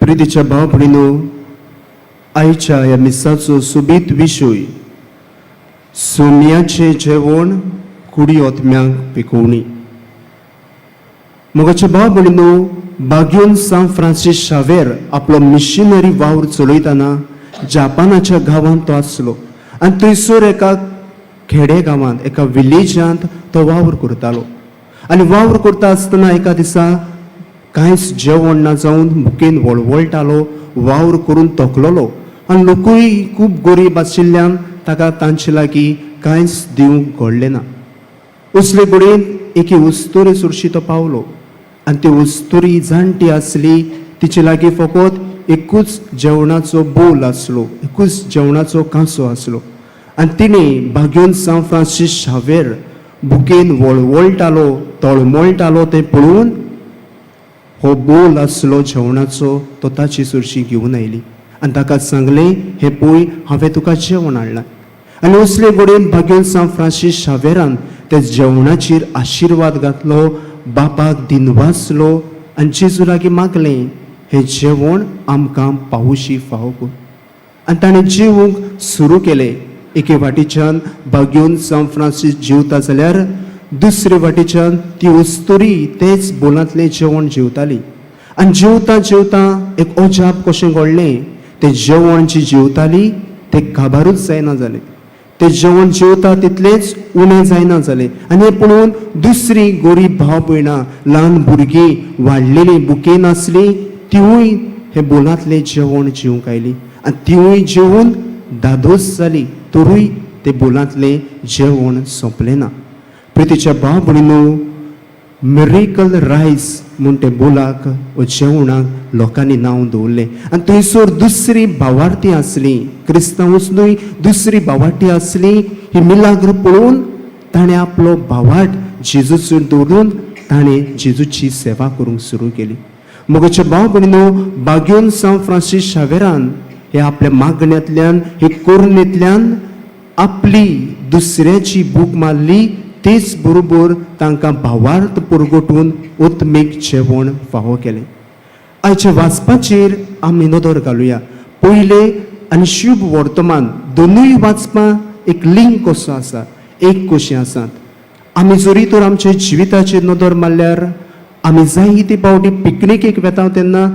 प्रितीच्या भाव भयणीनो, आयच्या ह्या मिसाचो सुबीत विशय सोमयाचे जेवण कुडी ओतम्यांक पिकोवणी. मोगाचे भाव भयणीनो, बागेन सान फ्रांसीस शावेर आपलो मिशनरी वावर चलयतना जापानाच्या गांवांत तो आसलो आनी थंयसर एका खेडे गांवांत एका विलेजांत तो वावर करतालो. आनी वावर करता आसतना एका दिसा कांयच जेवण ना जावन भुकेन वळवळटालो, वावर करून तोकलोलो आनी लोकूय खूब गरीब आशिल्ल्यान ताका तांचे लागीं कांयच दिवंक घडलें ना. असले कडेन एके उस्तुरे सुरशी तो पावलो आनी ती उस्तुरी जाणटी आसली. तिचे लागीं फकत एकूच जेवणाचो बोल आसलो, एकूच जेवणाचो कांसो आसलो आनी तिणें बागेन सान फ्रांसीस शावेर भुकेन वळवळटालो, तळमळटालो तें पळोवन हो बोल आसलो जेवणाचो तो ताची सुरशी घेवन आयली आनी ताका सांगलें, हे पळय हांवें तुका जेवण हाडलां. आनी असले कडेन बागेन सान फ्रांसीस शावेरान त्या जेवणाचेर आशिर्वाद घातलो, बापाक दिनवासलो आनी जेजू लागीं मागलें, हें जेवण आमकां पावुशी फावो कर. आनी ताणें जेवूंक सुरू केलें. एके वाटेच्यान बागेन सान फ्रांसीस जेवता जाल्यार दुसरे वाटेच्यान ती उस्तुरी तेच बोलांतलें जेवण जेवताली. आनी जेवता जेवता एक अजाप कशें घडलें, तें जेवण जी जेवताली तें काबारूच जायना जालें. तें जेवण जेवता तितलेंच उणें जायना जालें. आनी हें पळोवन दुसरी गरीब भाव भयणां, ल्हान भुरगीं, वाडलेलीं बुकेन आसलीं, तिवूय हें बोलांतलें जेवण जेवंक आयलीं आनी तिवूय जेवून दादोस जालीं, तरूय तें बोलांतलें जेवण सोंपलें ना. प्रितीच्या भाव भयणीनो, मिरेकल रायस म्हूण ते बोलाक व जेवणाक लोकांनी नांव दवरलें आनी थंयसर दुसरी भावार्थी आसली, क्रिस्तांवूच न्हय दुसरी भावार्थी आसली. ही मिलाग्र पळोवन ताणें आपलो भावार्थ जेजूचेर दवरून ताणें जेजूची सेवा करूंक सुरू केली. मोगाचे भाव भयणीनो, बागेन सान फ्रांसीस शावेरान हे आपल्या मागण्यांतल्यान, हे करुणेंतल्यान आपली दुसऱ्याची भूक मारली, तेच बरोबर तांकां भावार्थ परगटून उत्मीक जेवण फावो केलें. आयच्या वाचपाचेर आमी नदर घालुया. पयलें आनी शुभ वर्तमान दोनूय वाचपां एक लिंक कसो आसा, एक कशी आसात. आमी जरी तर आमच्या जिविताचेर नदर मारल्यार आमी जायते फावटी पिकनिकेक वेता तेन्ना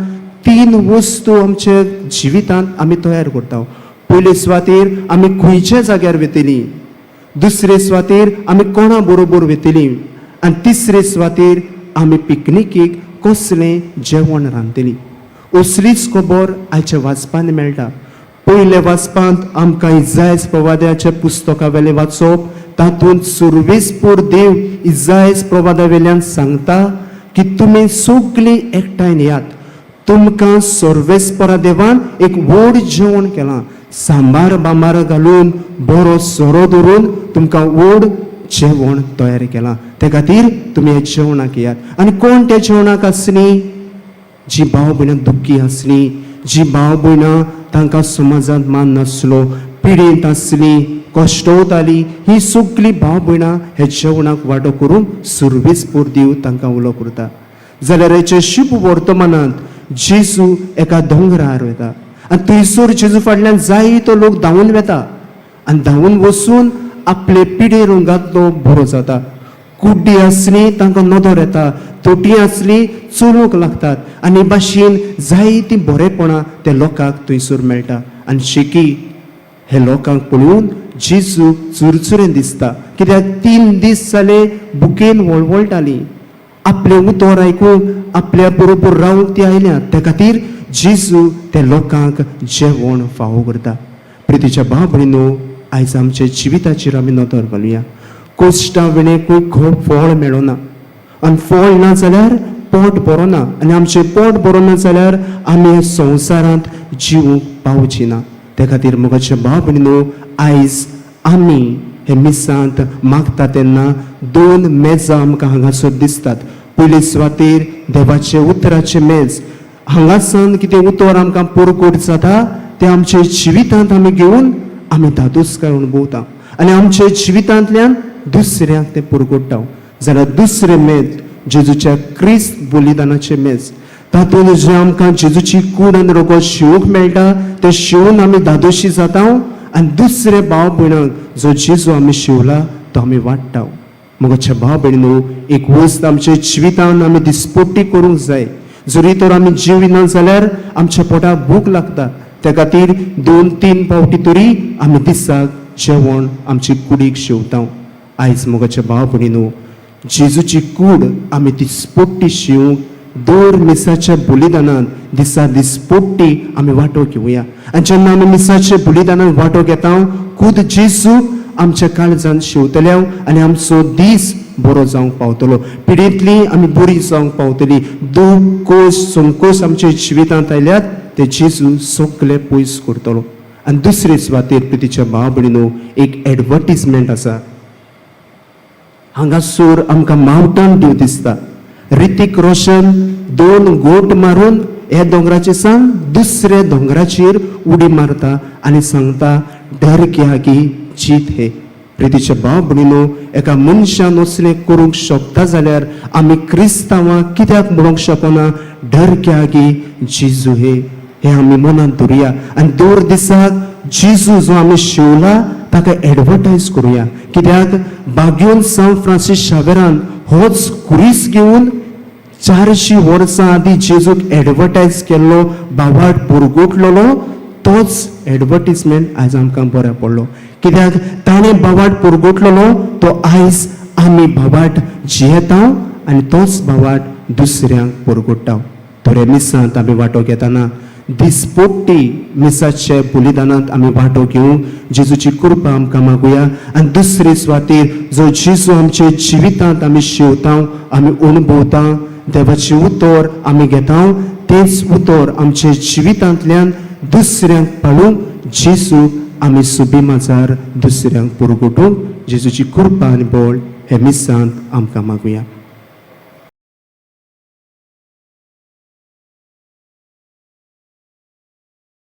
3 वस्तू आमच्या जिवितांत आमी तयार करता. पयले सुवातेर आमी खंयच्या जाग्यार वेतलीं, दुसरे सुवातेर आमी कोणा बरोबर वेतलीं आनी तिसरे सुवातेर आमी पिकनिकेक कसलें जेवण रांदतलीं. असलीच खबर आयच्या वाचपांत मेळटा. पयल्या वाचपांत आमकां इसायास प्रवाद्याच्या पुस्तका वेलें वाचप, तातूंत सर्वेस्पर देव इसायास प्रवादा वेल्यान सांगता की तुमी सगळीं एकठांय येयात, तुमकां सर्वेस्परा देवान एक व्हड जेवण केलां, सांबार बांबार घालून बरो सोरो दवरून तुमकां व्हड जेवण तयार केलां. ते खातीर तुमी ह्या जेवणाक येयात. आनी कोण त्या जेवणाक आसलीं? जी भाव भयणां दुख्खी आसलीं, जी भाव भयणां तांकां समाजांत मान नासलो, पिडेंत आसलीं, कश्टवतालीं, ही सगळीं भाव भयणां ह्या जेवणाक वांटो करून सर्वेस्पर देव तांकां उलो करता. जाल्यार हेच्या शुभ वर्तमानांत जेजू एका दोंगरार वता आनी थंयसर जेजू फाटल्यान जायतो लोक धांवून वेता आनी धांवून वचून आपले पिडेर घातलो बरो जाता. कुड्डी आसली तांकां नदर येता, तोटी आसली चलूंक लागतात आनी भाशेन जायतीं बरेपणां त्या लोकांक थंयसर मेळटा. आनी शेकी हे लोकांक पळोवन जेजू चुरचुरेन दिसता, कित्याक 3 दीस जाले भुकेन वळवळटालीं. आपले उतर आयकूंक आपल्या बरोबर रावंक ती आयल्यात. त्या खातीर जेजू त्या लोकांक जेवण फावो करता. प्रितीच्या भाव भयणीनो, आयज आमच्या जिविताचेर आमी नदर घालुया. कोश्टां विणेकूय खूब फळ मेळना आनी फळ ना जाल्यार पोट बरो ना आनी आमचें पोट बरो ना जाल्यार आमी ह्या संवसारांत जिवूंक पावची ना. त्या खातीर मोगाचे भाव भयणीनो, आयज आमी हे मिसांत मागता तेन्ना 2 मेजां आमकां हांगासर दिसतात. पयले सुवातेर देवाचे उतराचे मेज. हांगासान कितें उतर आमकां परगट जाता तें आमच्या जिवितांत आमी घेवन आमी दादोसकाय अणभवता आनी आमच्या जिवितांतल्यान दुसऱ्यांक तें परगट्टा. जाल्यार दुसरें मेज जेजूच्या क्रिस्त बलिदानाचें मेज. तातूंत जे आमकां जेजूची कूड आनी रोगो शिवूंक मेळटा ते शिवून आमी धादोशी जाता आनी दुसरे भाव भयणांक जो जेजू आमी शिवला तो आमी वाडटा. मोगाच्या भाव भयणीनो, एक वस्त आमच्या जिवितांत आमी दिसपोट्टी करूंक जाय. जरी तर आमी जिविना जाल्यार आमच्या पोटाक भूक लागता. त्या खातीर 2-3 फावटी तरी आमी दिसाक जेवण आमची कुडीक शिवता. आयज मोगाच्या भाव भयणीनो, जेजूची कूड आमी दिसपोट्टी शिवूंक दर मिसाच्या बलिदानांत दिसा दिसपोट्टी आमी वांटो घेवया. आनी जेन्ना आमी मिसाच्या बलिदानांत वांटो घेता, खुद जेजूक आमच्या काळजांत शिवतले आनी आमचो दीस बरो जावंक पावतलो. पिडींतली आमी बरी जावंक पावतली. दूख कोश संकोश आमच्या जिवितांत आयल्यात ते जेजू सगळे पयस करतलो. आनी दुसरे सुवातेर प्रितीच्या भाव भयणीनो, एक एडवर्टिजमेंट आसा. हांगासर आमकां मावटान दिव दिसता. ऋतिक रोशन 2 गोट मारून ह्या दोंगराचेर सावन दुसऱ्या दोंगराचेर उडी मारता आनी सांगता, डर क्या की जीत हे. प्रितीच्या भाव भयणीनो, एका मनशान असलें करूंक शकता जाल्यार आमी क्रिस्तांवां कित्याक म्हणूंक शकना, डर क्या की जेजू हे. हे आमी मनांत धरुया आनी दर दिसाक जेजू जो आमी शिवला ताका एडवर्टायज करुया. कित्याक बागेवन सांव फ्रांसीस शावेरान होच कुरीस घेवन 400 वर्सां आदीं जेजूक एडवर्टायज केल्लो बावाट पुरगुटलेलो तोच एडवर्टिजमेंट आयज आमकां बऱ्या पडलो. कित्याक ताणें बावाट पुरगुटलेलो तो आयज आमी बावाट जियेता आनी तोच बावाट दुसऱ्यांक पुरगुट्टा. थोड्या मिसांत आमी वांटो घेतना दिसपोट्टी मिसाचे बलिदानांत आमी वांटो घेवंक जेजूची कृपा आमकां मागुया. आनी दुसरे सुवातेर जो जेजू आमचे जिवितांत आमी शिवता, आमी अणभवता, देवाची उतर आमी घेता, तेच उतर आमचे जिवितांतल्यान दुसऱ्यांक पाळूंक जेजूक आमी सुबेमाजार दुसऱ्यांक पुरगुटूंक जेजूची कृपा आनी बळ हे मिसांत आमकां मागुया.